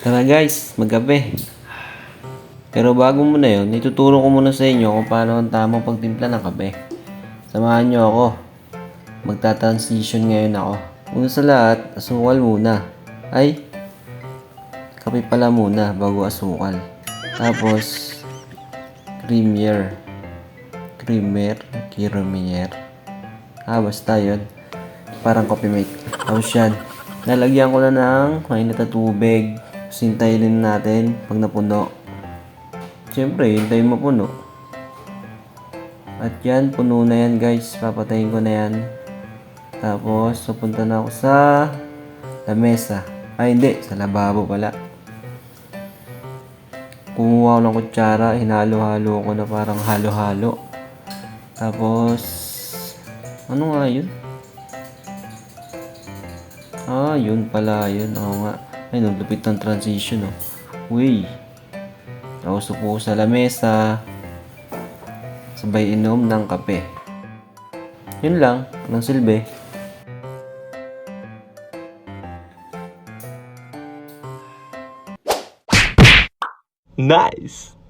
Tara guys, magkape. Pero bago muna yun, ituturo ko muna sa inyo kung paano ang tamang pagtimpla ng kape. Samahan nyo ako. Magta-transition ngayon ako. Una sa lahat, asukal muna. Ay, kape pala muna bago asukal. Tapos, creamier. Creamier. Basta yun. Parang coffee mate. Tapos yan. Lalagyan ko na ng mainit na tubig. Sintayin natin pag napuno. Siyempre, hintayin mapuno. At yan, puno na yan guys. Papatayin ko na yan. Tapos, pupunta na ako sa lamesa. Ay, hindi. Sa lababo pala. Kumuha ko ng kutsara. Hinalo-halo ko na parang halo-halo. Tapos, ano nga yun? Yun pala. Yun. Oo nga. Ay, lupit ng transition, oh. Uy. Tapos upo sa lamesa. Sabay inom ng kape. Yun lang. Anong silbi? Nice!